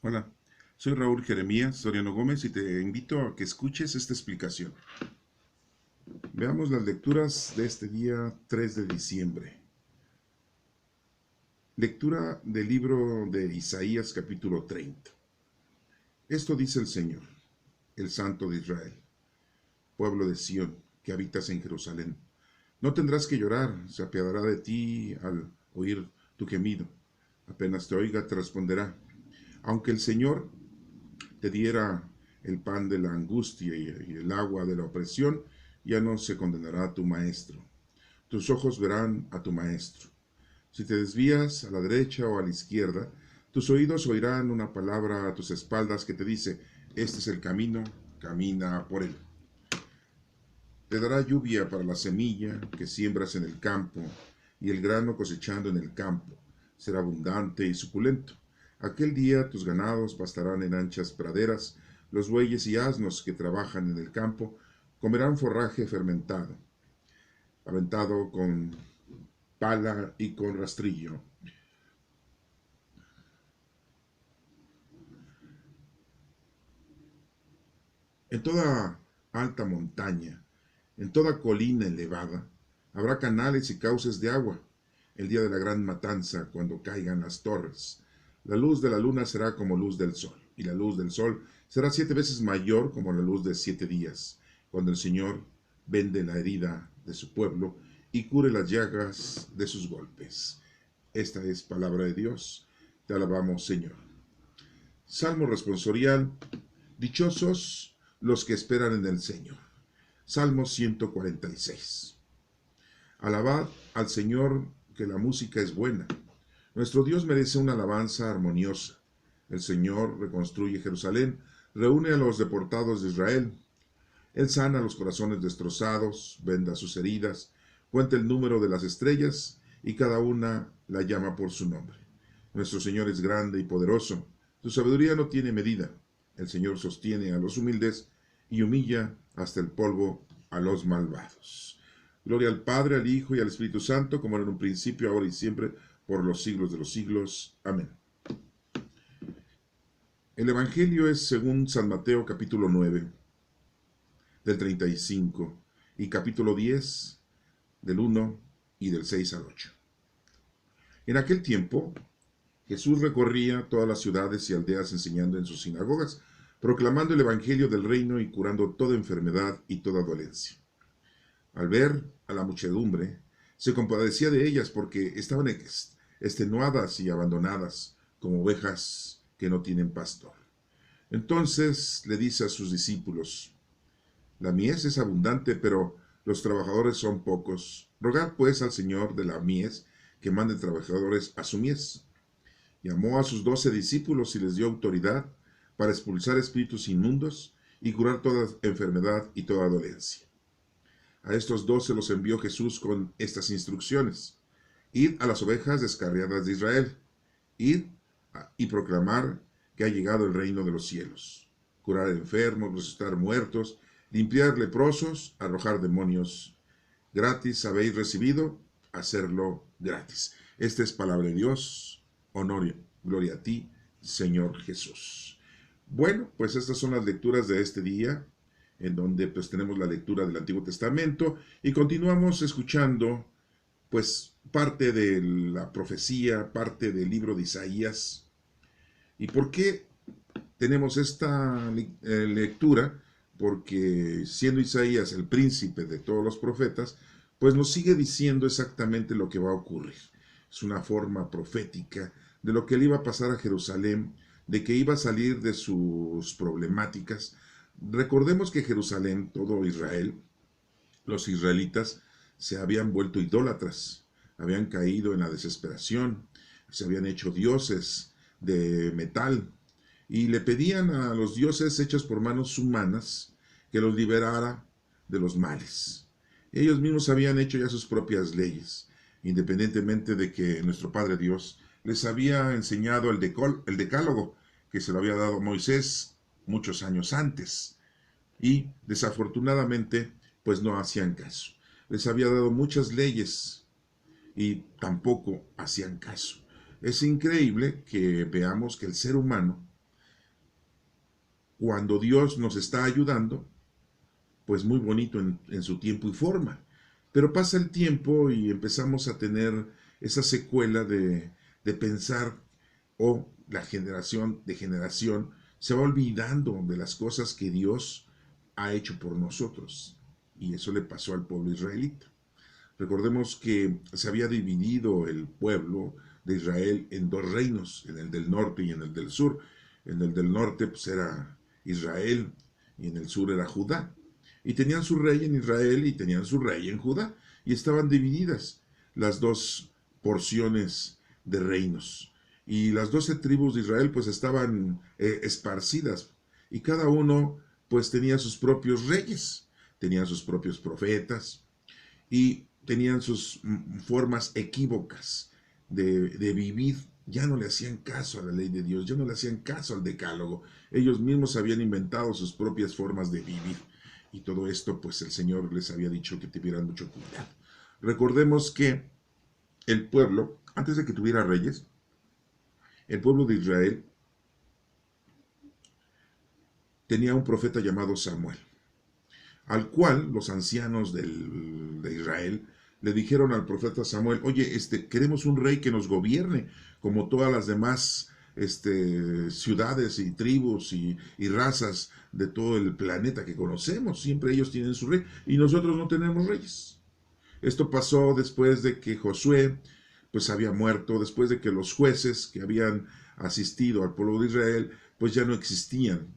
Hola, soy Raúl Jeremías Soriano Gómez y te invito a que escuches esta explicación. Veamos las lecturas de este día 3 de diciembre. Lectura del libro de Isaías capítulo 30. Esto dice el Señor, el Santo de Israel, pueblo de Sión, que habitas en Jerusalén. No tendrás que llorar, se apiadará de ti al oír tu gemido. Apenas te oiga, te responderá. Aunque el Señor te diera el pan de la angustia y el agua de la opresión, ya no se condenará a tu maestro. Tus ojos verán a tu maestro. Si te desvías a la derecha o a la izquierda, tus oídos oirán una palabra a tus espaldas que te dice, este es el camino, camina por él. Te dará lluvia para la semilla que siembras en el campo y el grano cosechando en el campo. Será abundante y suculento. Aquel día tus ganados pastarán en anchas praderas, los bueyes y asnos que trabajan en el campo comerán forraje fermentado, aventado con pala y con rastrillo. En toda alta montaña, en toda colina elevada, habrá canales y cauces de agua. El día de la gran matanza, cuando caigan las torres, la luz de la luna será como luz del sol, y la luz del sol será 7 veces mayor como la luz de 7 días, cuando el Señor vende la herida de su pueblo y cure las llagas de sus golpes. Esta es palabra de Dios. Te alabamos, Señor. Salmo responsorial. Dichosos los que esperan en el Señor. Salmo 146. Alabad al Señor, que la música es buena. Nuestro Dios merece una alabanza armoniosa. El Señor reconstruye Jerusalén, reúne a los deportados de Israel. Él sana los corazones destrozados, venda sus heridas, cuenta el número de las estrellas y cada una la llama por su nombre. Nuestro Señor es grande y poderoso. Su sabiduría no tiene medida. El Señor sostiene a los humildes y humilla hasta el polvo a los malvados. Gloria al Padre, al Hijo y al Espíritu Santo, como era en un principio, ahora y siempre, por los siglos de los siglos. Amén. El Evangelio es según San Mateo capítulo 9, del 35, y capítulo 10, del 1 y del 6 al 8. En aquel tiempo, Jesús recorría todas las ciudades y aldeas enseñando en sus sinagogas, proclamando el Evangelio del reino y curando toda enfermedad y toda dolencia. Al ver a la muchedumbre, se compadecía de ellas porque estaban extenuadas y abandonadas, como ovejas que no tienen pastor. Entonces le dice a sus discípulos, la mies es abundante, pero los trabajadores son pocos. Rogad pues al Señor de la mies que mande trabajadores a su mies. Llamó a sus 12 discípulos y les dio autoridad para expulsar espíritus inmundos y curar toda enfermedad y toda dolencia. A estos 12 los envió Jesús con estas instrucciones. Id a las ovejas descarriadas de Israel. Id y proclamar que ha llegado el reino de los cielos. Curar enfermos, resucitar muertos, limpiar leprosos, arrojar demonios. Gratis habéis recibido, hacerlo gratis. Esta es palabra de Dios. Honor y gloria a ti, Señor Jesús. Bueno, pues estas son las lecturas de este día, en donde pues tenemos la lectura del Antiguo Testamento y continuamos escuchando pues parte de la profecía, parte del libro de Isaías. ¿Y por qué tenemos esta lectura? Porque siendo Isaías el príncipe de todos los profetas, pues nos sigue diciendo exactamente lo que va a ocurrir. Es una forma profética de lo que le iba a pasar a Jerusalén, de que iba a salir de sus problemáticas. Recordemos que Jerusalén, todo Israel, los israelitas se habían vuelto idólatras, habían caído en la desesperación, se habían hecho dioses de metal y le pedían a los dioses hechos por manos humanas que los liberara de los males. Ellos mismos habían hecho ya sus propias leyes, independientemente de que nuestro Padre Dios les había enseñado el decálogo que se lo había dado Moisés muchos años antes. Y desafortunadamente, pues no hacían caso. Les había dado muchas leyes y tampoco hacían caso. Es increíble que veamos que el ser humano cuando Dios nos está ayudando, pues muy bonito en su tiempo y forma. Pero pasa el tiempo y empezamos a tener esa secuela de pensar, o la generación de generación se va olvidando de las cosas que Dios ha hecho por nosotros. Y eso le pasó al pueblo israelita. Recordemos que se había dividido el pueblo de Israel en dos reinos, en el del norte y en el del sur. En el del norte pues era Israel y en el sur era Judá. Y tenían su rey en Israel y tenían su rey en Judá. Y estaban divididas las dos porciones de reinos. Y las 12 tribus de Israel pues estaban esparcidas. Y cada uno pues tenía sus propios reyes, tenían sus propios profetas, y tenían sus formas equívocas de vivir. Ya no le hacían caso a la ley de Dios, ya no le hacían caso al decálogo. Ellos mismos habían inventado sus propias formas de vivir. Y todo esto, pues el Señor les había dicho que tuvieran mucho cuidado. Recordemos que el pueblo, antes de que tuviera reyes, el pueblo de Israel tenía un profeta llamado Samuel, al cual los ancianos de Israel le dijeron al profeta Samuel: oye, queremos un rey que nos gobierne, como todas las demás ciudades y tribus y razas de todo el planeta que conocemos. Siempre ellos tienen su rey y nosotros no tenemos reyes. Esto pasó después de que Josué pues había muerto, después de que los jueces que habían asistido al pueblo de Israel pues ya no existían.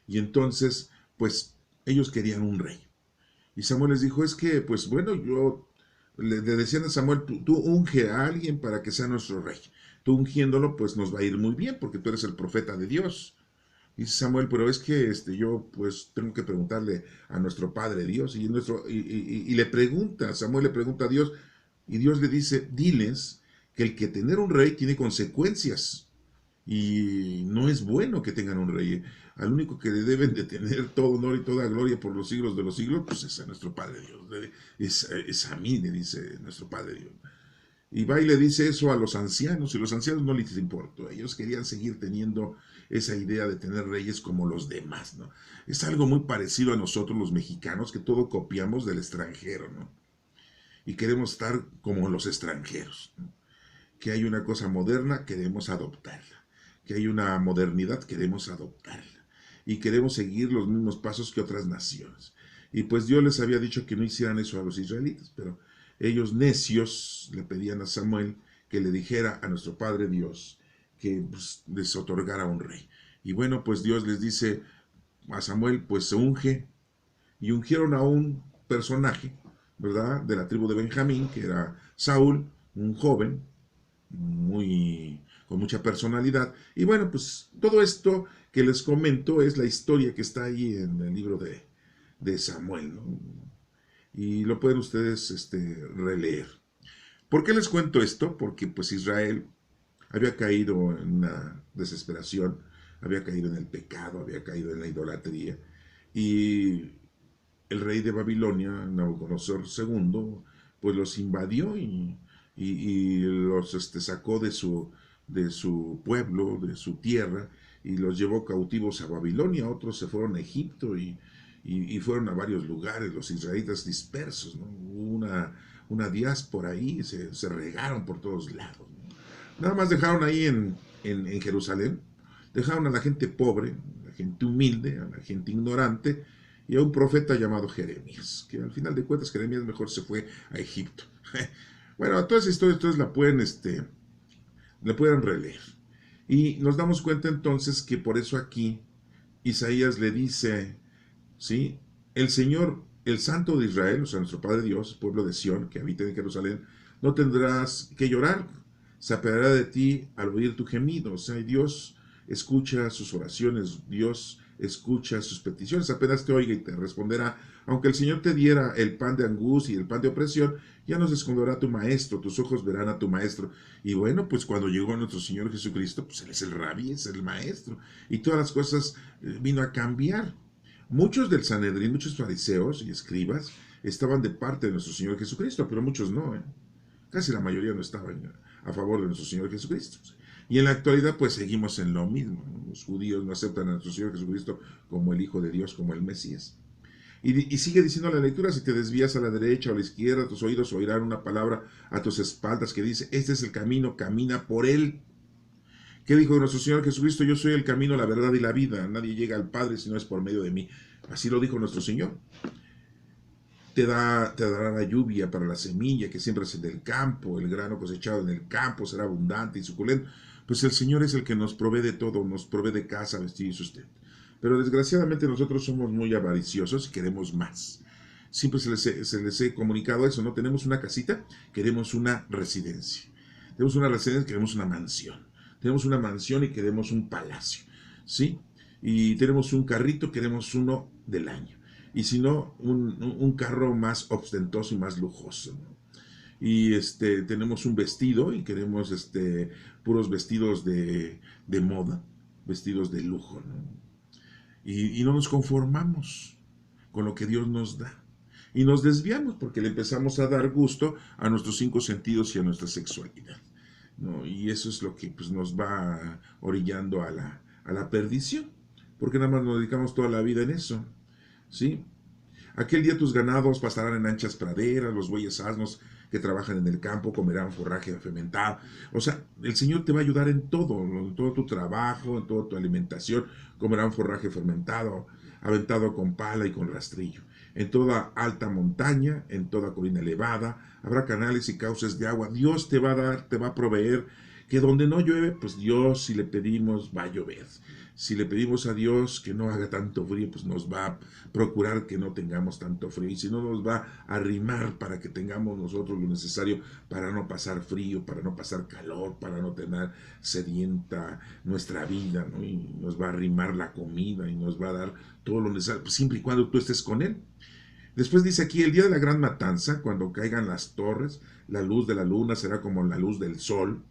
Y entonces pues ellos querían un rey. Y Samuel les dijo: es que, pues bueno, le decían a Samuel, tú unge a alguien para que sea nuestro rey. Tú ungiéndolo, pues nos va a ir muy bien, porque tú eres el profeta de Dios. Dice Samuel: pero es que yo pues tengo que preguntarle a nuestro Padre Dios. Y le pregunta, Samuel le pregunta a Dios, y Dios le dice: diles que el que tener un rey tiene consecuencias. Y no es bueno que tengan un rey. Al único que le deben de tener todo honor y toda gloria por los siglos de los siglos, pues es a nuestro Padre Dios. Es a mí, le dice nuestro Padre Dios. Y va y le dice eso a los ancianos, y los ancianos no les importó. Ellos querían seguir teniendo esa idea de tener reyes como los demás, ¿no? Es algo muy parecido a nosotros los mexicanos, que todo copiamos del extranjero, ¿no? Y queremos estar como los extranjeros, ¿no? Que hay una cosa moderna, queremos adoptarla. Que hay una modernidad, queremos adoptarla. Y queremos seguir los mismos pasos que otras naciones. Y pues Dios les había dicho que no hicieran eso a los israelitas, pero ellos necios le pedían a Samuel que le dijera a nuestro Padre Dios que pues, les otorgara un rey. Y bueno, pues Dios les dice a Samuel: pues se unge. Y ungieron a un personaje, ¿verdad?, de la tribu de Benjamín, que era Saúl, un joven, con mucha personalidad. Y bueno, pues todo esto que les comento es la historia que está ahí en el libro de Samuel, ¿no? Y lo pueden ustedes releer. ¿Por qué les cuento esto? Porque pues Israel había caído en una desesperación, había caído en el pecado, había caído en la idolatría. Y el rey de Babilonia, Nabucodonosor II, pues los invadió y los sacó de su pueblo, de su tierra, y los llevó cautivos a Babilonia. Otros se fueron a Egipto y fueron a varios lugares, los israelitas dispersos, ¿no? Hubo una diáspora ahí, se regaron por todos lados, ¿no? Nada más dejaron ahí en Jerusalén, dejaron a la gente pobre, a la gente humilde, a la gente ignorante, y a un profeta llamado Jeremías, que al final de cuentas Jeremías mejor se fue a Egipto. Bueno, toda esa historia ustedes la pueden releer. Y nos damos cuenta entonces que por eso aquí Isaías le dice, ¿sí? El Señor, el Santo de Israel, o sea, nuestro Padre Dios, pueblo de Sión, que habita en Jerusalén, no tendrás que llorar, se apiadará de ti al oír tu gemido. O sea, Dios escucha sus oraciones, Dios escucha sus peticiones, apenas te oiga y te responderá. Aunque el Señor te diera el pan de angustia y el pan de opresión, ya no se esconderá tu maestro, tus ojos verán a tu maestro. Y bueno, pues cuando llegó nuestro Señor Jesucristo, pues Él es el rabí, es el maestro, y todas las cosas vino a cambiar. Muchos del Sanedrín, muchos fariseos y escribas estaban de parte de nuestro Señor Jesucristo, pero muchos no, ¿eh? Casi la mayoría no estaban a favor de nuestro Señor Jesucristo. Y en la actualidad pues seguimos en lo mismo, ¿no? Los judíos no aceptan a nuestro Señor Jesucristo como el Hijo de Dios, como el Mesías. Y sigue diciendo la lectura: si te desvías a la derecha o a la izquierda, tus oídos oirán una palabra a tus espaldas que dice: este es el camino, camina por él. ¿Qué dijo nuestro Señor Jesucristo? Yo soy el camino, la verdad y la vida. Nadie llega al Padre si no es por medio de mí. Así lo dijo nuestro Señor. Te dará la lluvia para la semilla que siembras en el campo, el grano cosechado en el campo será abundante y suculento. Pues el Señor es el que nos provee de todo, nos provee de casa, vestido y sustento. Pero desgraciadamente nosotros somos muy avariciosos y queremos más. Siempre se les he comunicado eso, ¿no? Tenemos una casita, queremos una residencia. Tenemos una residencia, queremos una mansión. Tenemos una mansión y queremos un palacio, ¿sí? Y tenemos un carrito, queremos uno del año. Y si no, un carro más ostentoso y más lujoso, ¿no? Y tenemos un vestido y queremos puros vestidos de moda, vestidos de lujo, ¿no? Y no nos conformamos con lo que Dios nos da. Y nos desviamos porque le empezamos a dar gusto a nuestros cinco sentidos y a nuestra sexualidad, ¿no? Y eso es lo que pues, nos va orillando a la perdición, porque nada más nos dedicamos toda la vida en eso, ¿sí? Aquel día tus ganados pasarán en anchas praderas, los bueyes asnos que trabajan en el campo comerán forraje fermentado. O sea, el Señor te va a ayudar en todo tu trabajo, en toda tu alimentación. Comerán forraje fermentado, aventado con pala y con rastrillo. En toda alta montaña, en toda colina elevada, habrá canales y cauces de agua. Dios te va a dar, te va a proveer, que donde no llueve, pues Dios, si le pedimos, va a llover. Si le pedimos a Dios que no haga tanto frío, pues nos va a procurar que no tengamos tanto frío. Y si no, nos va a arrimar para que tengamos nosotros lo necesario para no pasar frío, para no pasar calor, para no tener sedienta nuestra vida, ¿no? Y nos va a arrimar la comida y nos va a dar todo lo necesario, pues siempre y cuando tú estés con Él. Después dice aquí: el día de la gran matanza, cuando caigan las torres, la luz de la luna será como la luz del sol.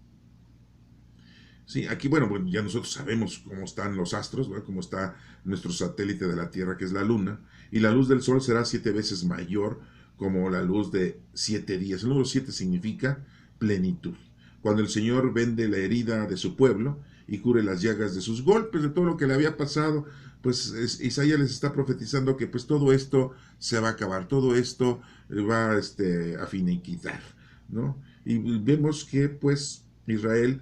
Sí, aquí, bueno, ya nosotros sabemos cómo están los astros, ¿verdad? Cómo está nuestro satélite de la Tierra, que es la Luna, y la luz del Sol será 7 veces mayor como la luz de 7 días. El número 7 significa plenitud. Cuando el Señor vende la herida de su pueblo y cure las llagas de sus golpes, de todo lo que le había pasado, pues Isaías les está profetizando que pues todo esto se va a acabar, todo esto va a finiquitar, ¿no? Y vemos que pues Israel,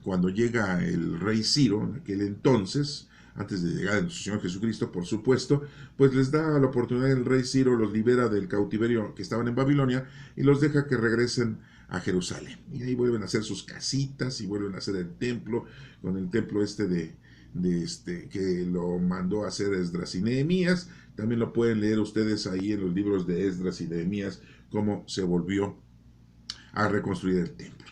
cuando llega el rey Ciro, en aquel entonces, antes de llegar a nuestro Señor Jesucristo, por supuesto, pues les da la oportunidad, el rey Ciro los libera del cautiverio que estaban en Babilonia y los deja que regresen a Jerusalén. Y ahí vuelven a hacer sus casitas y vuelven a hacer el templo, con el templo que lo mandó a hacer Esdras y Nehemías. También lo pueden leer ustedes ahí en los libros de Esdras y Nehemías, cómo se volvió a reconstruir el templo,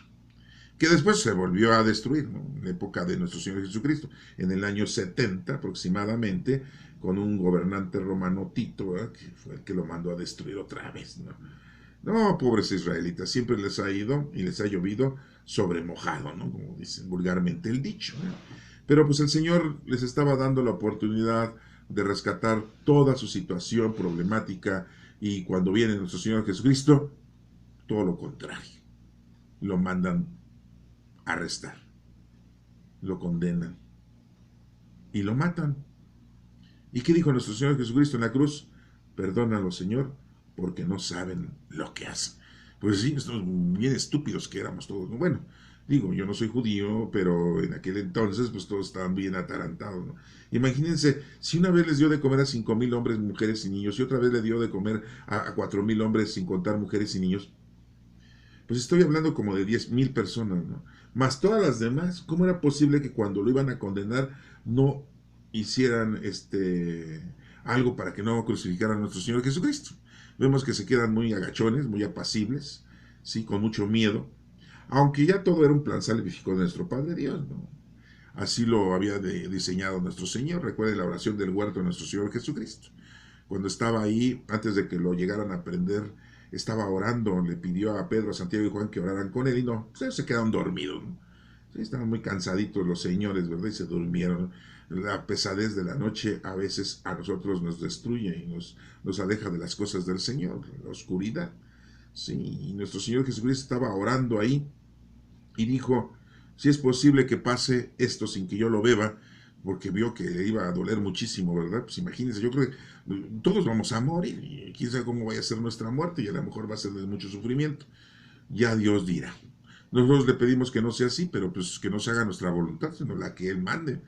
que después se volvió a destruir, ¿no? En la época de nuestro Señor Jesucristo, en el año 70 aproximadamente, con un gobernante romano, Tito, ¿verdad? Que fue el que lo mandó a destruir otra vez, ¿no? No, pobres israelitas, siempre les ha ido y les ha llovido sobre mojado, ¿no? Como dicen vulgarmente el dicho, ¿no? Pero pues el Señor les estaba dando la oportunidad de rescatar toda su situación problemática, y cuando viene nuestro Señor Jesucristo, todo lo contrario, lo mandan arrestar, lo condenan y lo matan. ¿Y qué dijo nuestro Señor Jesucristo en la cruz? Perdónalo, Señor, porque no saben lo que hacen. Pues sí, estamos bien estúpidos que éramos todos, ¿no? Bueno, digo, yo no soy judío, pero en aquel entonces pues todos estaban bien atarantados, ¿no? Imagínense, si una vez les dio de comer a 5,000 hombres, mujeres y niños, y otra vez le dio de comer a 4,000 hombres sin contar mujeres y niños, pues estoy hablando como de 10,000 personas, ¿no? Más todas las demás. ¿Cómo era posible que cuando lo iban a condenar no hicieran algo para que no crucificaran a nuestro Señor Jesucristo? Vemos que se quedan muy agachones, muy apacibles, ¿sí? Con mucho miedo, aunque ya todo era un plan salvífico de nuestro Padre Dios, ¿no? Así lo había diseñado nuestro Señor. Recuerde la oración del huerto de nuestro Señor Jesucristo. Cuando estaba ahí, antes de que lo llegaran a prender, estaba orando, le pidió a Pedro, a Santiago y Juan que oraran con él, y no, pues se quedaron dormidos, ¿no? Sí, estaban muy cansaditos los señores, ¿verdad? Y se durmieron. La pesadez de la noche a veces a nosotros nos destruye y nos aleja de las cosas del Señor, la oscuridad. Sí, y nuestro Señor Jesucristo estaba orando ahí y dijo: Si es posible que pase esto sin que yo lo beba, porque vio que le iba a doler muchísimo, ¿verdad? Pues imagínense, yo creo que todos vamos a morir, y quién sabe cómo vaya a ser nuestra muerte, y a lo mejor va a ser de mucho sufrimiento. Ya Dios dirá. Nosotros le pedimos que no sea así, pero pues que no se haga nuestra voluntad, sino la que Él mande.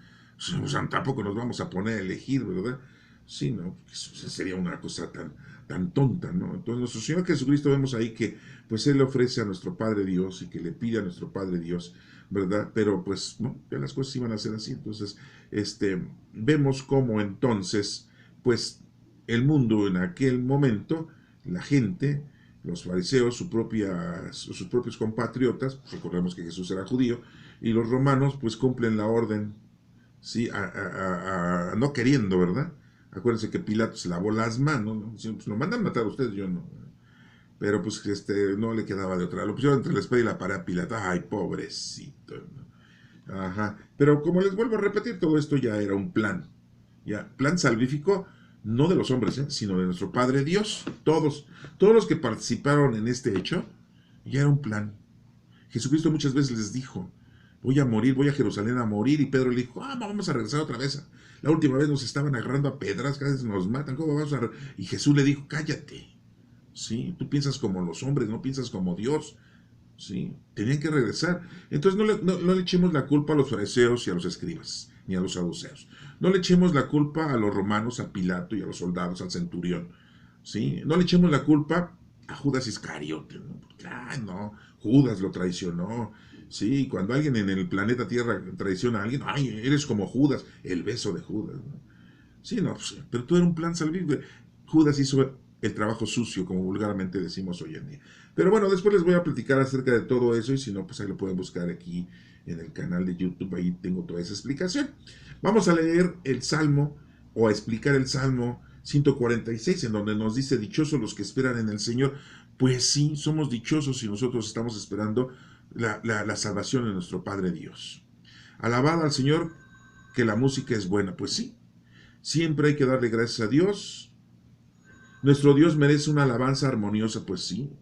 O sea, tampoco nos vamos a poner a elegir, ¿verdad? Sí, ¿no? Eso sería una cosa tan tonta, ¿no? Entonces, nuestro Señor Jesucristo vemos ahí que, pues, Él le ofrece a nuestro Padre Dios y que le pide a nuestro Padre Dios, ¿verdad? Pero, pues, no, ya las cosas iban a ser así. Entonces, vemos cómo entonces, pues, el mundo en aquel momento, la gente, los fariseos, sus propios compatriotas, pues recordemos que Jesús era judío, y los romanos pues cumplen la orden, ¿sí? No queriendo, ¿verdad? Acuérdense que Pilato se lavó las manos, ¿no? Diciendo, pues lo mandan matar a ustedes, yo no. Pero pues no le quedaba de otra. Lo pusieron entre la espada y la pared a Pilato. Ay, pobrecito, ¿no? Ajá. Pero como les vuelvo a repetir, todo esto ya era un plan. Ya, plan salvífico, no de los hombres, sino de nuestro Padre Dios. Todos los que participaron en este hecho, ya era un plan. Jesucristo muchas veces les dijo, voy a morir, voy a Jerusalén a morir, y Pedro le dijo, vamos a regresar otra vez. La última vez nos estaban agarrando a pedras, cada vez nos matan, ¿cómo vamos a...? Y Jesús le dijo, cállate, ¿sí? Tú piensas como los hombres, no piensas como Dios, ¿sí? Tenían que regresar. Entonces no le echemos la culpa a los fariseos y a los escribas, ni a los saduceos. No le echemos la culpa a los romanos, a Pilato y a los soldados, al centurión, ¿sí? No le echemos la culpa a Judas Iscariote, ¿no? Porque, no, Judas lo traicionó, ¿sí? Cuando alguien en el planeta Tierra traiciona a alguien, ay, eres como Judas, el beso de Judas, ¿no? Sí, no, pues, pero todo era un plan salvífico. Judas hizo el trabajo sucio, como vulgarmente decimos hoy en día. Pero bueno, después les voy a platicar acerca de todo eso, y si no, pues ahí lo pueden buscar aquí en el canal de YouTube, ahí tengo toda esa explicación. Vamos a leer el Salmo, o a explicar el Salmo 146, en donde nos dice, dichosos los que esperan en el Señor. Pues sí, somos dichosos si nosotros estamos esperando la salvación de nuestro Padre Dios. Alabad al Señor, que la música es buena. Pues sí, siempre hay que darle gracias a Dios. Nuestro Dios merece una alabanza armoniosa, pues sí.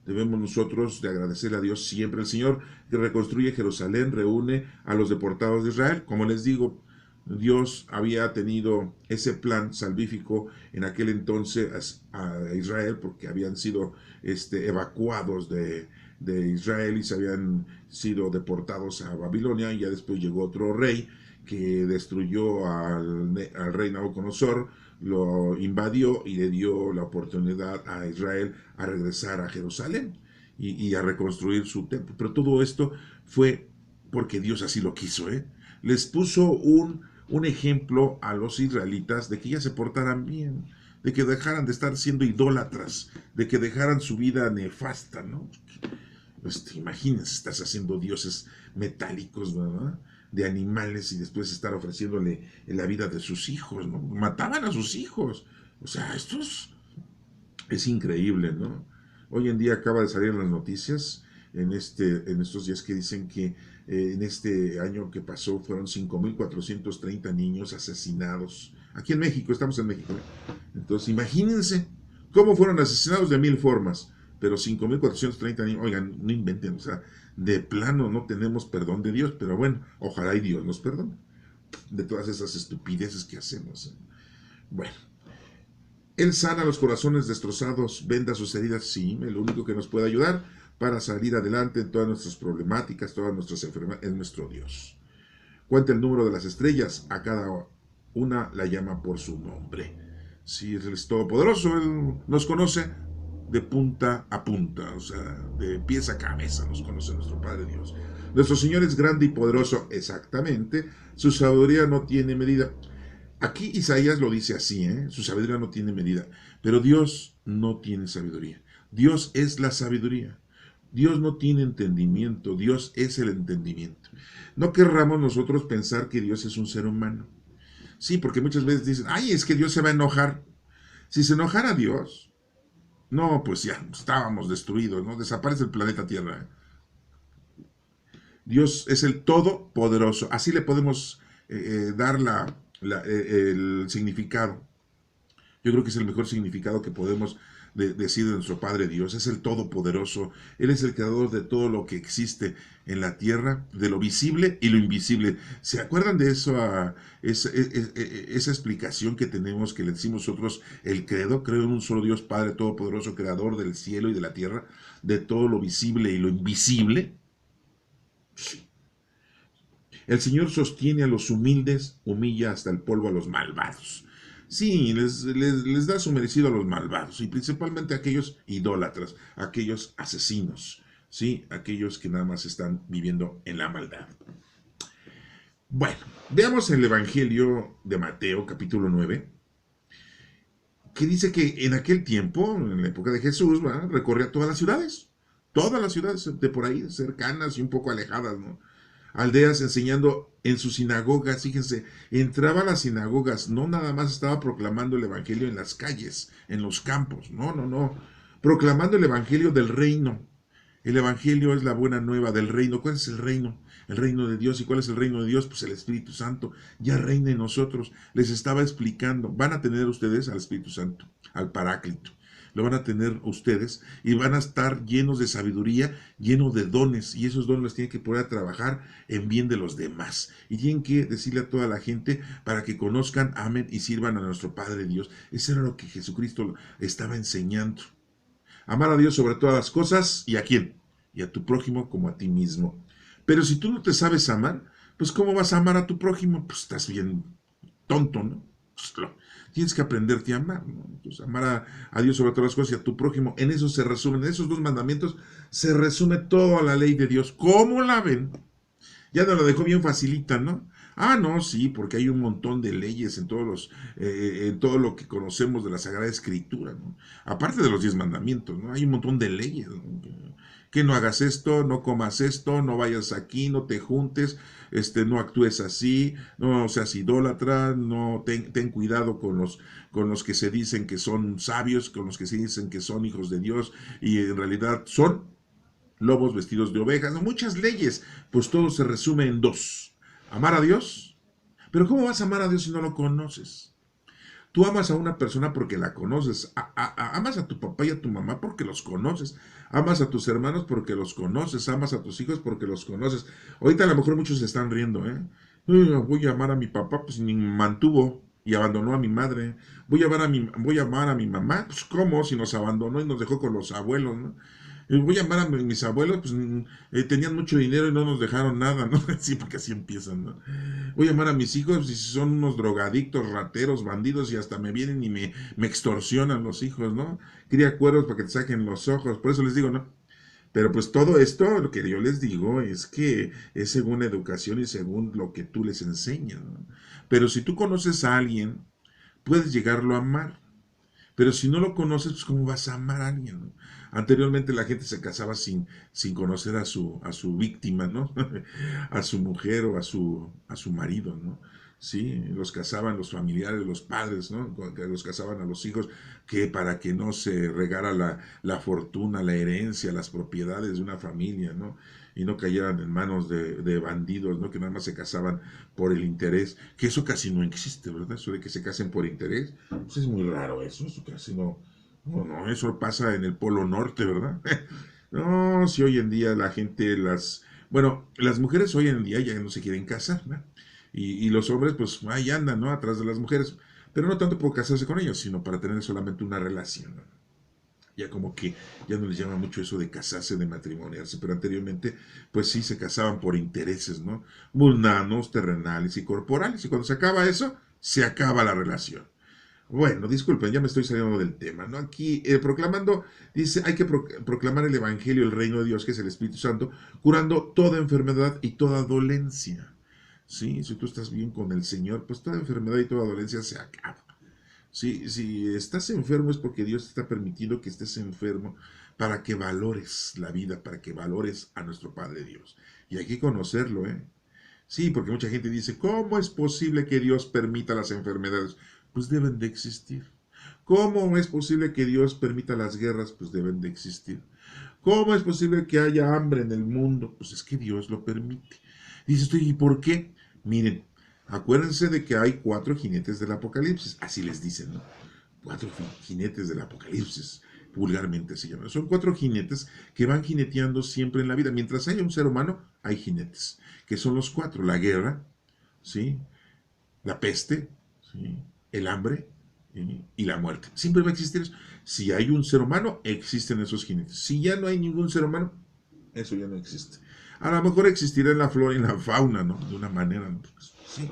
Debemos nosotros de agradecerle a Dios siempre. El Señor que reconstruye Jerusalén reúne a los deportados de Israel. Como les digo, Dios había tenido ese plan salvífico en aquel entonces a Israel, porque habían sido evacuados de Israel y se habían sido deportados a Babilonia, y ya después llegó otro rey que destruyó al rey Nabucodonosor, lo invadió y le dio la oportunidad a Israel a regresar a Jerusalén y a reconstruir su templo. Pero todo esto fue porque Dios así lo quiso, ¿eh? Les puso un ejemplo a los israelitas de que ya se portaran bien, de que dejaran de estar siendo idólatras, de que dejaran su vida nefasta, ¿no? Imagínense, estás haciendo dioses metálicos, ¿verdad? De animales, y después estar ofreciéndole la vida de sus hijos, ¿no? Mataban a sus hijos. O sea, esto es increíble, ¿no? Hoy en día acaba de salir en las noticias, en estos días, que dicen que en este año que pasó fueron 5.430 niños asesinados. Aquí en México, estamos en México, ¿eh? Entonces, imagínense cómo fueron asesinados de 1.000 formas. Pero 5.430 niños, oigan, no inventen, o sea, de plano no tenemos perdón de Dios, pero bueno, ojalá y Dios nos perdone de todas esas estupideces que hacemos. Bueno, Él sana los corazones destrozados, venda sus heridas, sí, el único que nos puede ayudar para salir adelante en todas nuestras problemáticas, todas nuestras enfermedades, es nuestro Dios. Cuenta el número de las estrellas, a cada una la llama por su nombre. Sí, Él es todopoderoso, Él nos conoce de punta a punta, o sea, de pies a cabeza nos conoce nuestro Padre Dios. Nuestro Señor es grande y poderoso, exactamente, su sabiduría no tiene medida. Aquí Isaías lo dice así, su sabiduría no tiene medida, pero Dios no tiene sabiduría. Dios es la sabiduría. Dios no tiene entendimiento, Dios es el entendimiento. No querramos nosotros pensar que Dios es un ser humano. Sí, porque muchas veces dicen, ay, es que Dios se va a enojar. Si se enojara Dios, no, pues ya estábamos destruidos, ¿no? Desaparece el planeta Tierra. Dios es el Todopoderoso. Así le podemos dar el significado. Yo creo que es el mejor significado que podemos decir de nuestro Padre Dios. Es el Todopoderoso. Él es el creador de todo lo que existe en la tierra, de lo visible y lo invisible. ¿Se acuerdan de eso? Esa explicación que tenemos, que le decimos nosotros el credo? Creo en un solo Dios Padre Todopoderoso, creador del cielo y de la tierra, de todo lo visible y lo invisible. El Señor sostiene a los humildes, humilla hasta el polvo a los malvados. Sí, les da su merecido a los malvados, y principalmente a aquellos idólatras, a aquellos asesinos, sí, aquellos que nada más están viviendo en la maldad. Bueno, veamos el Evangelio de Mateo, capítulo 9, que dice que en aquel tiempo, en la época de Jesús, recorría todas las ciudades de por ahí, cercanas y un poco alejadas, ¿no? Aldeas, enseñando en sus sinagogas. Fíjense, entraba a las sinagogas, no nada más estaba proclamando el evangelio en las calles, en los campos, no, proclamando el evangelio del reino. El evangelio es la buena nueva del reino. ¿Cuál es el reino? El reino de Dios. ¿Y cuál es el reino de Dios? Pues el Espíritu Santo ya reina en nosotros. Les estaba explicando, van a tener ustedes al Espíritu Santo, al Paráclito. Lo van a tener ustedes y van a estar llenos de sabiduría, llenos de dones, y esos dones los tienen que poder trabajar en bien de los demás. Y tienen que decirle a toda la gente para que conozcan, amen y sirvan a nuestro Padre Dios. Eso era lo que Jesucristo estaba enseñando. Amar a Dios sobre todas las cosas, ¿y a quién? Y a tu prójimo como a ti mismo. Pero si tú no te sabes amar, pues ¿cómo vas a amar a tu prójimo? Pues estás bien tonto, ¿no? Pues, tienes que aprenderte a amar, ¿no? Entonces, amar a Dios sobre todas las cosas y a tu prójimo. En eso se resume, en esos dos mandamientos se resume toda la ley de Dios. ¿Cómo la ven? Ya nos lo dejó bien facilita, ¿no? Ah, no, sí, porque hay un montón de leyes en todo lo que conocemos de la Sagrada Escritura, ¿no? Aparte de los 10 mandamientos, ¿no? Hay un montón de leyes, ¿no? Que no hagas esto, no comas esto, no vayas aquí, no te juntes, no actúes así, no seas idólatra, no ten cuidado con los que se dicen que son sabios, con los que se dicen que son hijos de Dios y en realidad son lobos vestidos de ovejas, ¿no? Muchas leyes, pues todo se resume en dos: amar a Dios. Pero ¿cómo vas a amar a Dios si no lo conoces? Tú amas a una persona porque la conoces, amas a tu papá y a tu mamá porque los conoces, amas a tus hermanos porque los conoces, amas a tus hijos porque los conoces. Ahorita a lo mejor muchos se están riendo, ¿eh? Voy a amar a mi papá, pues ni me mantuvo y abandonó a mi madre. Voy a amar a mi mamá, pues ¿cómo? Si nos abandonó y nos dejó con los abuelos, ¿no? Voy a llamar a mis abuelos, pues tenían mucho dinero y no nos dejaron nada, ¿no? Sí, porque así empiezan, ¿no? Voy a llamar a mis hijos, y si son unos drogadictos, rateros, bandidos, y hasta me vienen y me extorsionan los hijos, ¿no? Cría cuervos para que te saquen los ojos, por eso les digo, ¿no? Pero pues todo esto, lo que yo les digo, es que es según la educación y según lo que tú les enseñas, ¿no? Pero si tú conoces a alguien, puedes llegarlo a amar. Pero si no lo conoces, pues ¿cómo vas a amar a alguien, ¿no? Anteriormente la gente se casaba sin conocer a su víctima, ¿no? A su mujer o a su marido, ¿no? Sí, los casaban los familiares, los padres, ¿no? Que los casaban a los hijos, que para que no se regara la fortuna, la herencia, las propiedades de una familia, ¿no? Y no cayeran en manos de bandidos, ¿no? Que nada más se casaban por el interés, que eso casi no existe, ¿verdad? Eso de que se casen por interés, pues es muy raro eso casi no, eso pasa en el Polo Norte, ¿verdad? No, si hoy en día la gente, bueno, las mujeres hoy en día ya no se quieren casar, ¿no? Y los hombres, pues ahí andan, ¿no? Atrás de las mujeres, pero no tanto por casarse con ellos, sino para tener solamente una relación, ¿no? Ya como que ya no les llama mucho eso de casarse, de matrimoniarse, pero anteriormente pues sí se casaban por intereses, ¿no? Mundanos, terrenales y corporales, y cuando se acaba eso, se acaba la relación. Bueno, disculpen, ya me estoy saliendo del tema, ¿no? Aquí proclamando, dice, hay que proclamar el Evangelio, el reino de Dios, que es el Espíritu Santo, curando toda enfermedad y toda dolencia. Sí, si tú estás bien con el Señor, pues toda enfermedad y toda dolencia se acaba. Si estás enfermo es porque Dios te está permitiendo que estés enfermo para que valores la vida, para que valores a nuestro Padre Dios. Y hay que conocerlo, ¿eh? Sí, porque mucha gente dice, ¿cómo es posible que Dios permita las enfermedades? Pues deben de existir. ¿Cómo es posible que Dios permita las guerras? Pues deben de existir. ¿Cómo es posible que haya hambre en el mundo? Pues es que Dios lo permite. Dice usted, ¿y por qué? Miren, acuérdense de que hay 4 jinetes del Apocalipsis, así les dicen, ¿no? 4 jinetes del Apocalipsis. vulgarmente se llama. Son 4 jinetes que van jineteando siempre en la vida. Mientras haya un ser humano, hay jinetes, que son los 4: la guerra, ¿sí? La peste, ¿sí? El hambre, ¿sí? Y la muerte. Siempre va a existir eso. Si hay un ser humano, existen esos jinetes. Si ya no hay ningún ser humano, eso ya no existe. A lo mejor existirá en la flora y en la fauna, ¿no? De una manera, ¿no? Pues, sí.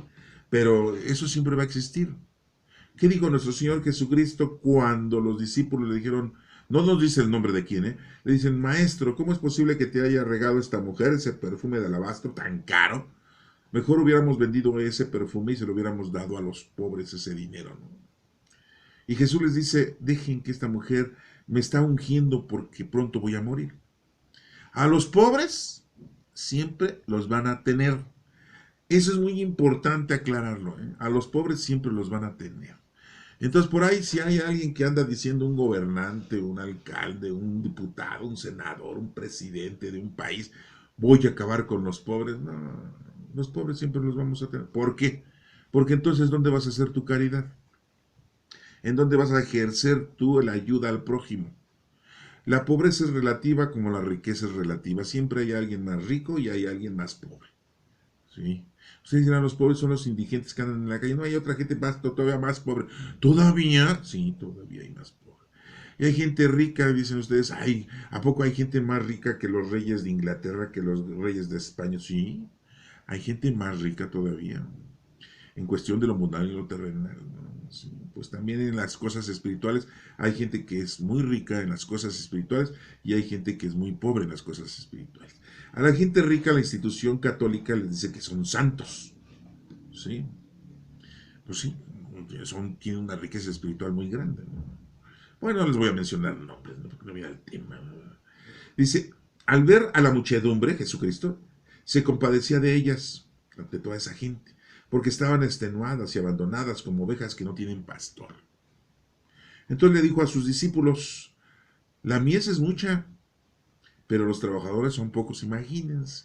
Pero eso siempre va a existir. ¿Qué dijo nuestro Señor Jesucristo cuando los discípulos le dijeron, no nos dice el nombre de quién, le dicen, maestro, ¿cómo es posible que te haya regado esta mujer ese perfume de alabastro tan caro? Mejor hubiéramos vendido ese perfume y se lo hubiéramos dado a los pobres ese dinero, ¿no? Y Jesús les dice, dejen que esta mujer me está ungiendo porque pronto voy a morir. A los pobres siempre los van a tener. Eso es muy importante aclararlo, ¿eh? A los pobres siempre los van a tener. Entonces, por ahí, si hay alguien que anda diciendo un gobernante, un alcalde, un diputado, un senador, un presidente de un país, voy a acabar con los pobres, no, los pobres siempre los vamos a tener. ¿Por qué? Porque entonces, ¿dónde vas a hacer tu caridad? ¿En dónde vas a ejercer tú la ayuda al prójimo? La pobreza es relativa como la riqueza es relativa. Siempre hay alguien más rico y hay alguien más pobre. ¿Sí? Ustedes dirán, los pobres son los indigentes que andan en la calle. No, hay otra gente más, todavía más pobre. ¿Todavía? Sí, todavía hay más pobre. Y hay gente rica, dicen ustedes, ay, ¿a poco hay gente más rica que los reyes de Inglaterra, que los reyes de España? Sí, hay gente más rica todavía, en cuestión de lo mundanal y lo terrenal, ¿no? Sí, pues también en las cosas espirituales hay gente que es muy rica en las cosas espirituales y hay gente que es muy pobre en las cosas espirituales. A la gente rica la institución católica les dice que son santos, ¿sí? Pues sí, tienen una riqueza espiritual muy grande, ¿no? Bueno, no les voy a mencionar nombres, ¿no? Porque no viene el tema. Dice, al ver a la muchedumbre, Jesucristo, se compadecía de ellas, de toda esa gente, porque estaban extenuadas y abandonadas como ovejas que no tienen pastor. Entonces le dijo a sus discípulos, la mies es mucha, pero los trabajadores son pocos, imagínense.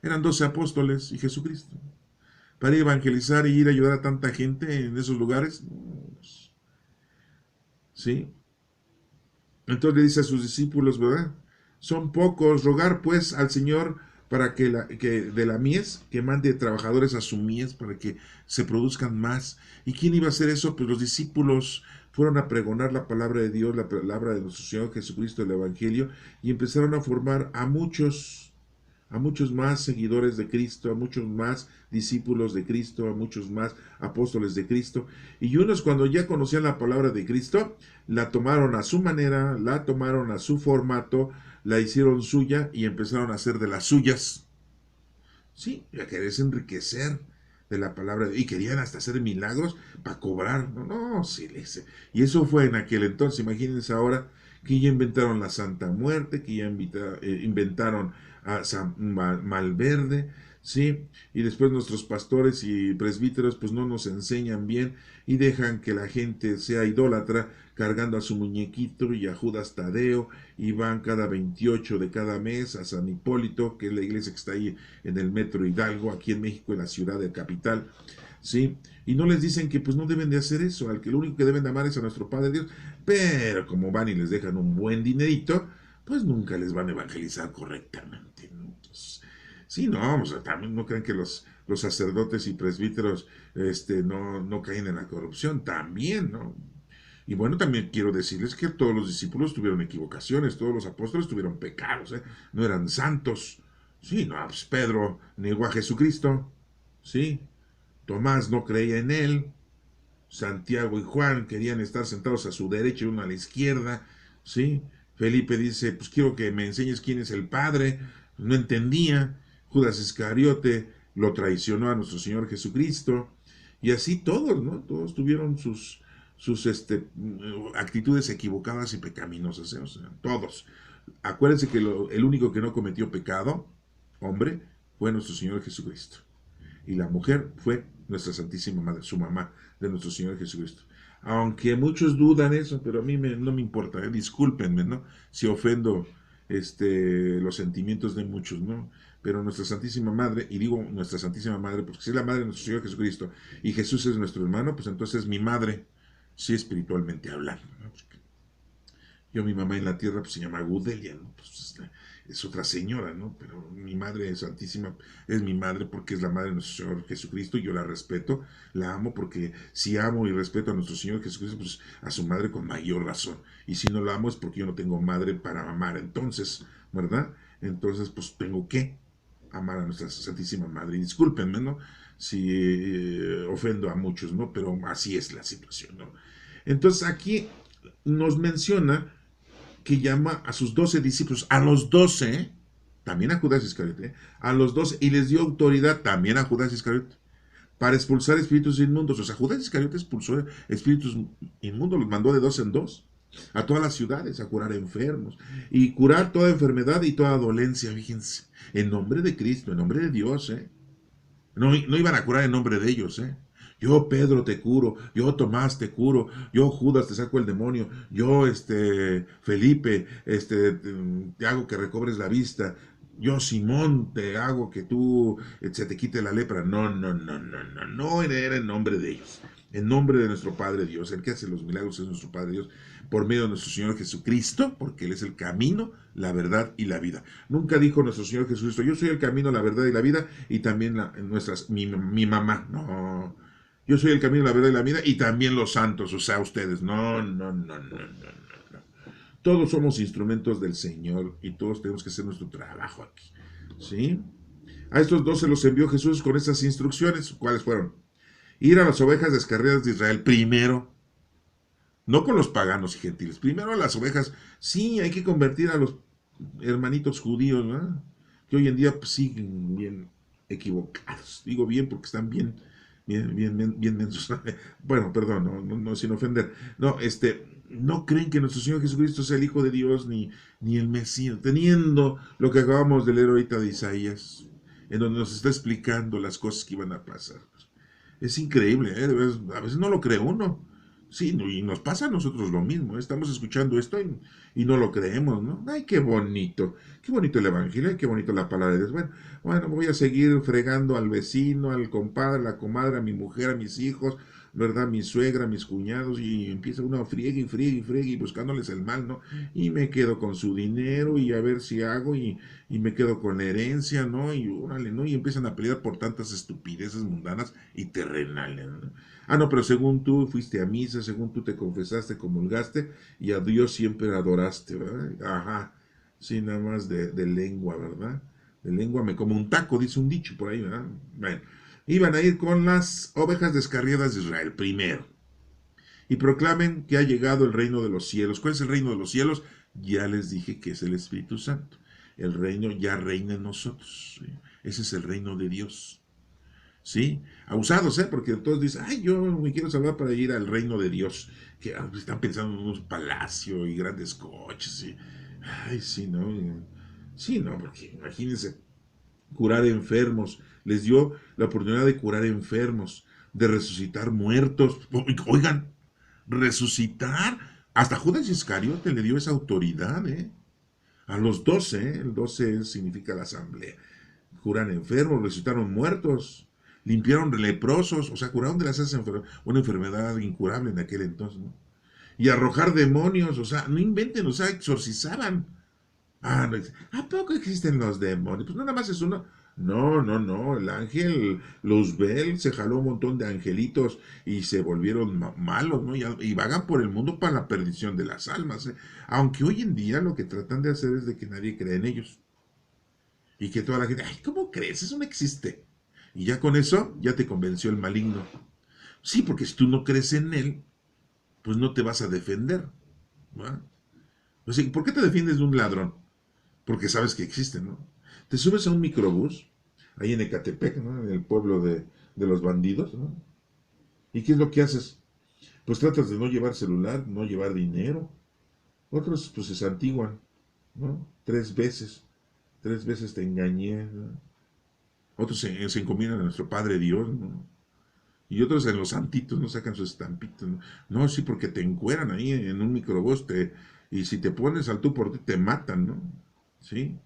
Eran 12 apóstoles y Jesucristo. Para evangelizar y ir a ayudar a tanta gente en esos lugares, ¿sí? Entonces le dice a sus discípulos, ¿verdad? Son pocos, rogar pues al Señor para que de la mies, que mande trabajadores a su mies para que se produzcan más. ¿Y quién iba a hacer eso? Pues los discípulos fueron a pregonar la palabra de Dios, la palabra de nuestro Señor Jesucristo, el Evangelio, y empezaron a formar a muchos más seguidores de Cristo, a muchos más discípulos de Cristo, a muchos más apóstoles de Cristo. Y unos cuando ya conocían la palabra de Cristo, la tomaron a su manera, la tomaron a su formato, la hicieron suya y empezaron a hacer de las suyas. Sí, ya querés enriquecer de la palabra y querían hasta hacer milagros para cobrar. No, no, sí, y eso fue en aquel entonces. Imagínense ahora que ya inventaron la Santa Muerte, que ya inventaron a San Malverde, ¿sí? Y después nuestros pastores y presbíteros pues no nos enseñan bien y dejan que la gente sea idólatra cargando a su muñequito y a Judas Tadeo y van cada 28 de cada mes a San Hipólito, que es la iglesia que está ahí en el Metro Hidalgo, aquí en México, en la ciudad de capital, ¿sí? Y no les dicen que pues no deben de hacer eso, al que lo único que deben de amar es a nuestro Padre Dios, pero como van y les dejan un buen dinerito, pues nunca les van a evangelizar correctamente, ¿no? Entonces, sí, no, o sea, también no crean que los sacerdotes y presbíteros no caen en la corrupción, también, ¿no? Y bueno, también quiero decirles que todos los discípulos tuvieron equivocaciones, todos los apóstoles tuvieron pecados, ¿eh? No eran santos. Sí, no, pues Pedro negó a Jesucristo, sí, Tomás no creía en él, Santiago y Juan querían estar sentados a su derecha y uno a la izquierda, ¿sí? Felipe dice, pues quiero que me enseñes quién es el Padre, no entendía. Judas Iscariote lo traicionó a nuestro Señor Jesucristo, y así todos, ¿no? Todos tuvieron sus actitudes equivocadas y pecaminosas, ¿eh? O sea, todos. Acuérdense que el único que no cometió pecado, hombre, fue nuestro Señor Jesucristo. Y la mujer fue nuestra Santísima Madre, su mamá de nuestro Señor Jesucristo. Aunque muchos dudan eso, pero a mí no me importa, discúlpenme, ¿no? Si ofendo los sentimientos de muchos, ¿no? Pero nuestra Santísima Madre, y digo nuestra Santísima Madre, porque si es la Madre de nuestro Señor Jesucristo y Jesús es nuestro hermano, pues entonces es mi madre, sí espiritualmente hablando, ¿no? Yo, mi mamá en la tierra, pues se llama Gudelia, ¿no? Pues es otra señora, ¿no? Pero mi madre santísima es mi madre porque es la madre de nuestro Señor Jesucristo y yo la respeto, la amo porque si amo y respeto a nuestro Señor Jesucristo, pues a su madre con mayor razón. Y si no la amo es porque yo no tengo madre para amar. Entonces, ¿verdad? Entonces, pues tengo que amar a nuestra Santísima Madre. Y discúlpenme, ¿no? Si ofendo a muchos, ¿no? Pero así es la situación, ¿no? Entonces aquí nos menciona que llama a sus 12 discípulos, a los 12, también a Judas Iscariote, a los 12, y les dio autoridad también a Judas Iscariote para expulsar espíritus inmundos. O sea, Judas Iscariote expulsó espíritus inmundos, los mandó de dos en dos a todas las ciudades a curar enfermos y curar toda enfermedad y toda dolencia, fíjense, en nombre de Cristo, en nombre de Dios, ¿eh? No, no iban a curar en nombre de ellos, ¿eh? Yo, Pedro, te curo. Yo, Tomás, te curo. Yo, Judas, te saco el demonio. Yo, Felipe, te hago que recobres la vista. Yo, Simón, te hago que tú se te quite la lepra. No, no, no, no, no. No era en nombre de ellos. En nombre de nuestro Padre Dios. El que hace los milagros es nuestro Padre Dios. Por medio de nuestro Señor Jesucristo, porque Él es el camino, la verdad y la vida. Nunca dijo nuestro Señor Jesucristo, yo soy el camino, la verdad y la vida, y también mi mamá. No, yo soy el camino, la verdad y la vida, y también los santos, o sea, ustedes. No, no, no, no, no, no. Todos somos instrumentos del Señor y todos tenemos que hacer nuestro trabajo aquí. ¿Sí? A estos 12 los envió Jesús con estas instrucciones. ¿Cuáles fueron? Ir a las ovejas descarriadas de Israel primero. No con los paganos y gentiles. Primero a las ovejas. Sí, hay que convertir a los hermanitos judíos, ¿verdad? Que hoy en día pues, siguen bien equivocados. Digo bien porque están bien mensos. Bueno, perdón, no sin ofender. No, no creen que nuestro Señor Jesucristo sea el Hijo de Dios ni el Mesías, teniendo lo que acabamos de leer ahorita de Isaías, en donde nos está explicando las cosas que iban a pasar. Es increíble, ¿eh? A veces no lo cree uno. Sí, y nos pasa a nosotros lo mismo. Estamos escuchando esto y no lo creemos, ¿no? Ay, qué bonito el Evangelio, qué bonito la palabra de Dios. Bueno, voy a seguir fregando al vecino, al compadre, a la comadre, a mi mujer, a mis hijos, ¿verdad? Mi suegra, mis cuñados, y empieza uno a friegue y friegue y friegue y buscándoles el mal, ¿no? Y me quedo con su dinero y a ver si hago y me quedo con la herencia, ¿no? Y órale, ¿no? Y empiezan a pelear por tantas estupideces mundanas y terrenales, ¿no? Ah, no, pero según tú fuiste a misa, según tú te confesaste, comulgaste y a Dios siempre adoraste, ¿verdad? Ajá, sí, nada más de lengua, ¿verdad? De lengua me como un taco, dice un dicho por ahí, ¿verdad? Bueno, iban a ir con las ovejas descarriadas de Israel primero y proclamen que ha llegado el reino de los cielos. ¿Cuál es el reino de los cielos? Ya les dije que es el Espíritu Santo. El reino ya reina en nosotros. ¿Sí? Ese es el reino de Dios. ¿Sí? Abusados, ¿eh? Porque todos dicen, ay, yo me quiero salvar para ir al reino de Dios. Que están pensando en un palacio y grandes coches. Y, ay, sí, ¿no? Sí, no, porque imagínense, curar enfermos. Les dio la oportunidad de curar enfermos, de resucitar muertos. Oigan, resucitar. Hasta Judas Iscariote le dio esa autoridad, ¿eh? A los 12, ¿eh? El 12 significa la asamblea. Curan enfermos, resucitaron muertos, limpiaron leprosos, o sea, curaron de una enfermedad incurable en aquel entonces, ¿no? Y arrojar demonios, o sea, no inventen, o sea, exorcizaban. Ah, no, ¿a poco existen los demonios? Pues nada más es uno. No, no, no, el ángel Luzbel se jaló un montón de angelitos y se volvieron malos, ¿no? Y vagan por el mundo para la perdición de las almas, ¿eh? Aunque hoy en día lo que tratan de hacer es de que nadie cree en ellos. Y que toda la gente, ay, ¿cómo crees? Eso no existe. Y ya con eso, ya te convenció el maligno. Sí, porque si tú no crees en él, pues no te vas a defender. ¿Va? O sea, ¿por qué te defiendes de un ladrón? Porque sabes que existe, ¿no? Te subes a un microbús, ahí en Ecatepec, ¿no? En el pueblo de los bandidos, ¿no? ¿Y qué es lo que haces? Pues tratas de no llevar celular, no llevar dinero. Otros, pues se santiguan, ¿no? 3 veces. 3 veces te engañé, ¿no? Otros se encomiendan a nuestro Padre Dios, ¿no? Y otros en los santitos no sacan sus estampitos. No, no, sí, porque te encueran ahí en un microbús y si te pones al tú por ti te matan, ¿no? ¿Sí?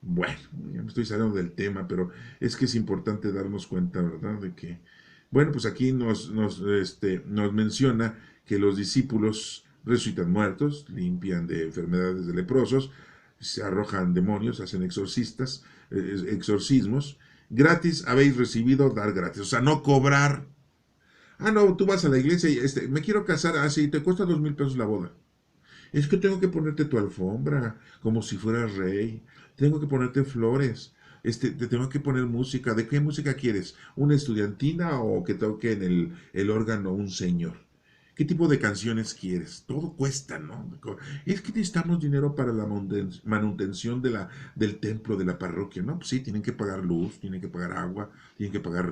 Bueno, ya me estoy saliendo del tema, pero es que es importante darnos cuenta, ¿verdad? De que, bueno, pues aquí nos menciona que los discípulos resucitan muertos, limpian de enfermedades de leprosos, se arrojan demonios, hacen exorcismos. Gratis habéis recibido, dar gratis. O sea, no cobrar. Ah, no, tú vas a la iglesia y me quiero casar, sí, te cuesta 2,000 pesos la boda. Es que tengo que ponerte tu alfombra, como si fueras rey. Tengo que ponerte flores. Te tengo que poner música. ¿De qué música quieres? ¿Una estudiantina o que toque en el órgano un señor? ¿Qué tipo de canciones quieres? Todo cuesta, ¿no? Es que necesitamos dinero para la manutención del templo, de la parroquia, ¿no? Pues sí, tienen que pagar luz, tienen que pagar agua, tienen que pagar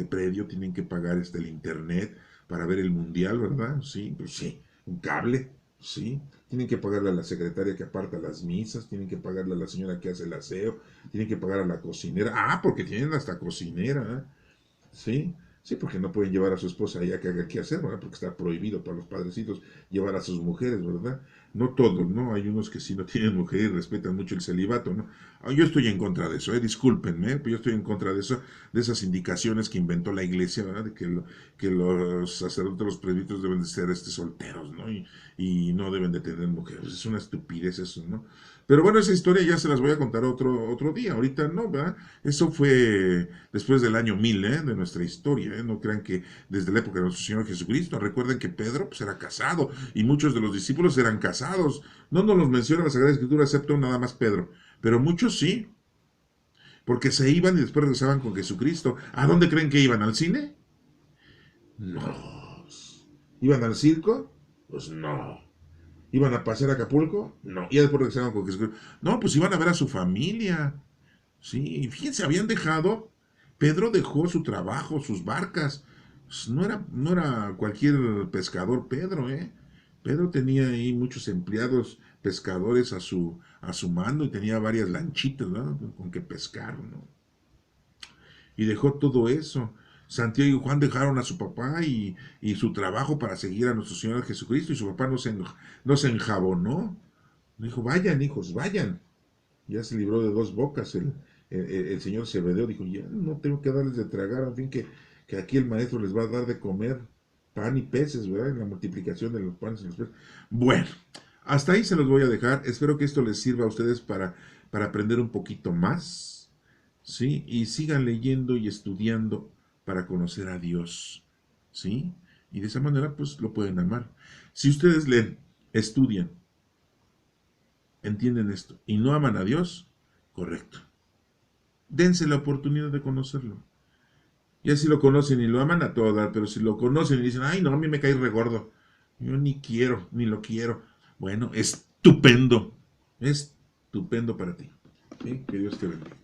predio, tienen que pagar el internet para ver el mundial, ¿verdad? Sí, pues sí, un cable, sí. Tienen que pagarle a la secretaria que aparta las misas, tienen que pagarle a la señora que hace el aseo, tienen que pagar a la cocinera. Ah, porque tienen hasta cocinera, ¿eh? Sí, sí, porque no pueden llevar a su esposa allá que haga qué hacer, ¿verdad? Porque está prohibido para los padrecitos llevar a sus mujeres, ¿verdad? No todos, ¿no? Hay unos que sí no tienen mujer y respetan mucho el celibato, ¿no? Yo estoy en contra de eso, discúlpenme, pero yo estoy en contra de eso, de esas indicaciones que inventó la iglesia, ¿verdad? De que los sacerdotes, los presbíteros deben de ser solteros, ¿no? Y no deben de tener mujeres. Es una estupidez eso, ¿no? Pero bueno, esa historia ya se las voy a contar otro día. Ahorita no, ¿verdad? Eso fue después del año 1000, de nuestra historia. No crean que desde la época de nuestro Señor Jesucristo. Recuerden que Pedro pues, era casado y muchos de los discípulos eran casados. No nos los menciona la Sagrada Escritura, excepto nada más Pedro. Pero muchos sí, porque se iban y después regresaban con Jesucristo. ¿A dónde creen que iban? ¿Al cine? No. ¿Iban al circo? Pues no. ¿Iban a pasear a Acapulco? No. Y después regresaban con Jesucristo. No, pues iban a ver a su familia. Sí, fíjense, habían dejado, Pedro dejó su trabajo, sus barcas. No era cualquier pescador Pedro, ¿eh? Pedro tenía ahí muchos empleados pescadores a su mando y tenía varias lanchitas, ¿no? Con que pescar, ¿no? Y dejó todo eso. Santiago y Juan dejaron a su papá y su trabajo para seguir a nuestro Señor Jesucristo y su papá no se enjabonó. Dijo, vayan hijos, vayan. Ya se libró de dos bocas el señor Zebedeo. Dijo, ya no tengo que darles de tragar, en fin, que aquí el maestro les va a dar de comer pan y peces, ¿verdad? En la multiplicación de los panes y los peces. Bueno, hasta ahí se los voy a dejar. Espero que esto les sirva a ustedes para aprender un poquito más, ¿sí? Y sigan leyendo y estudiando para conocer a Dios, ¿sí? Y de esa manera, pues, lo pueden amar. Si ustedes leen, estudian, entienden esto y no aman a Dios, correcto. Dense la oportunidad de conocerlo. Ya si lo conocen y lo aman a todo dar, pero si lo conocen y dicen, ay no, a mí me cae regordo, yo ni quiero, ni lo quiero. Bueno, estupendo. Estupendo para ti. ¿Sí? Que Dios te bendiga.